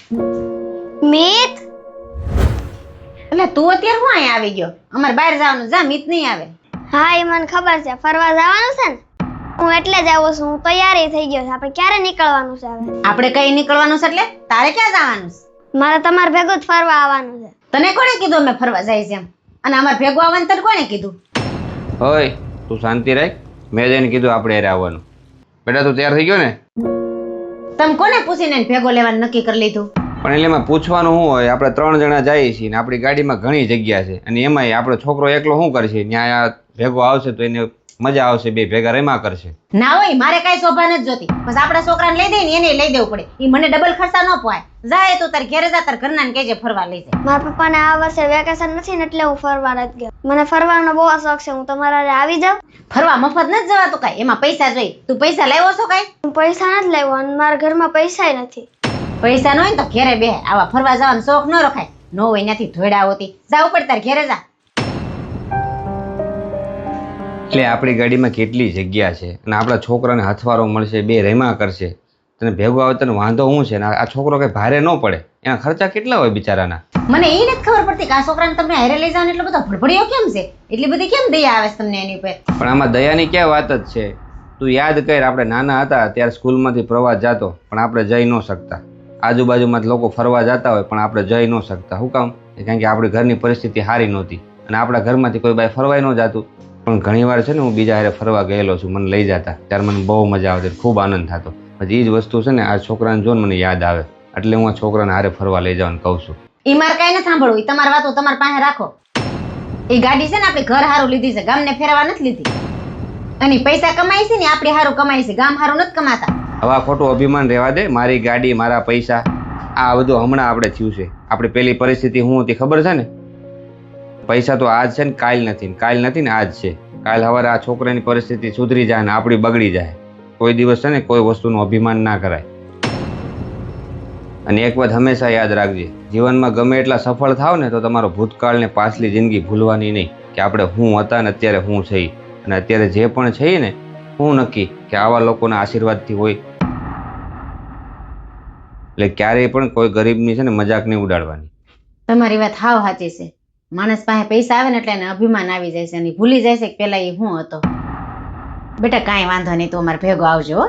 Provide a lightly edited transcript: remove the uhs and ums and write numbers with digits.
મિત, એટલે તું અત્યારે હું અહીંયા આવી ગયો? અમારે બહાર જવાનું, જા, મિત નહીં આવે. હા એ મને ખબર છે, ફરવા જવાનું છે ને, હું એટલે જ આવું છું. હું તૈયારી થઈ ગયો છે. આપણે ક્યારે નીકળવાનું છે હવે? આપણે કઈ નીકળવાનું છે એટલે? તારે ક્યાં જવાનું છે? મારે તમારે ભેગું જ ફરવા આવવાનું છે. તને કોણે કીધું અમે ફરવા જાય છે એમ? અને અમારે ભેગું આવવાનું તને કોણે કીધું? ઓય તું શાંતિ રાખ. મેં જઈને કીધું આપણે હારે આવવાનું. બેટા તું તૈયાર થઈ ગયો ને? તમે કોને પૂછીને એને ભેગો લેવાનું નક્કી કરી લીધું? પણ એટલે એમાં પૂછવાનું શું હોય? આપણે 3 જણા જઈએ છીએ ને આપણી ગાડીમાં ઘણી જગ્યા છે, અને એમાંય આપણો છોકરો એકલો શું કરશે? ત્યાં ભેગો આવશે તો એને મજા આવશે, બે ભેગા રેમા કરશે. ના હોય, મારે કઈ શોભા નથી જોતી. બસ આપણા છોકરાને લઈ દે ને એને લઈ દેવું પડે. ઈ મને ડબલ ખર્ચા ન પોહાય. જાય તો તાર ઘેરે જા, તાર ઘરનાને કહેજે ફરવા લઈ જાય. મારા પપ્પાને આ વર્ષે વેકેશન નથી ને એટલે હું ફરવા નથી ગયો. મને ફરવાનો બહુ શોખ છે. હું તમારા હારે આવી જાઉં? ફરવા મફત નથી જવાતું કાંઈ, એમાં પૈસા જોઈએ. તું પૈસા લાવ્યો છો કાંઈ? હું પૈસા નથી લાવ્યો અને મારા ઘરમાં પૈસાય નથી. પૈસા ન હોય ને તો ઘેરે બે. આવા ફરવા જવાનો શોખ ન રખાય. ન હોય ત્યાંથી ધોયડા હોતી. જા ઉપર તાર ઘેરે જા. એટલે આપણી ગાડીમાં કેટલી જગ્યા છે, અને આપણા છોકરાને હથવારો મળશે, બે રેમા કરશે. તને ભેગો આવે તને વાંધો શું છે? ને આ છોકરો કઈ ભારે ન પડે, એના ખર્ચા કેટલા હોય બિચારાના? મને એ નથી ખબર પડતી કે આ છોકરાને તમે હારે લઈ જાવ એટલો બધો ભડભડિયો કેમ છે? એટલી બધી કેમ દયા આવે છે તમને એની ઉપર? પણ આમાં દયાની ક્યાં વાત જ છે? તું યાદ કર, આપણે નાના હતા ત્યારે સ્કૂલમાંથી પ્રવાસ જતો, પણ આપણે જઈ ન શકતા. આજુબાજુમાં લોકો ફરવા જતા હોય પણ આપણે જઈ ન શકતા. શું કામ? કારણ કે આપણી ઘરની પરિસ્થિતિ સારી નહોતી, અને આપણા ઘરમાંથી કોઈ બાય ફરવાય ન જતું. પણ ઘણીવાર છે ને હું બીજા હારે ફરવા ગયેલો છું, મને લઈ જતા, ત્યારે મને બહુ મજા આવતી, ખૂબ આનંદ થતો. પછી એ જ વસ્તુ છે ને આ છોકરાને જોઈને મને યાદ આવે, એટલે હું આ છોકરાને હારે ફરવા લઈ જવાનું કહું છું. ઈ મારે કઈ નથી સાંભળવું. ઈ તમારી વાતો તમારી પાસે રાખો. એ ગાડી છે ને આપણે ઘર હારું લીધી છે, ગામને ફેરવા નથી લીધી. અને પૈસા કમાઈ છે ને આપણે હારું કમાઈ છે, ગામ હારું નથી કમાતા. હવે આ ખોટું અભિમાન રહેવા દે. મારી ગાડી, મારા પૈસા, આ બધું હમણાં આપણે થયું છે. આપણી પેલી પરિસ્થિતિ શું હતી ખબર છે ને? પૈસા તો આજ છે ને કાલ નથી, કાલ નથી ને આજ છે. કાલ સવારે આ છોકરાની પરિસ્થિતિ સુધરી જાય ને આપણી બગડી જાય. કોઈ દિવસ છે ને કોઈ વસ્તુનું અભિમાન ના કરાય. અને એક વાત હંમેશા યાદ રાખજે, જીવનમાં ગમે એટલા સફળ થાવ ને તો તમારો ભૂતકાળ ને પાછલી જિંદગી ભૂલવાની નહીં, કે આપણે હું હતા ને અત્યારે હું છે. અને અત્યારે જે પણ છે ને હું નક્કી કે આવા લોકોના આશીર્વાદથી હોય. એટલે ક્યારેય પણ કોઈ ગરીબની છે ને મજાક નહીં ઉડાડવાની. તમારી વાત હાવ સાચી છે. માણસ પાસે પૈસા આવે ને એટલે એને અભિમાન આવી જાય છે અને ભૂલી જાય છે કે પેલા એ હું હતો. બેટા કાંઈ વાંધો નહીં, તું અમારે ભેગો આવજો.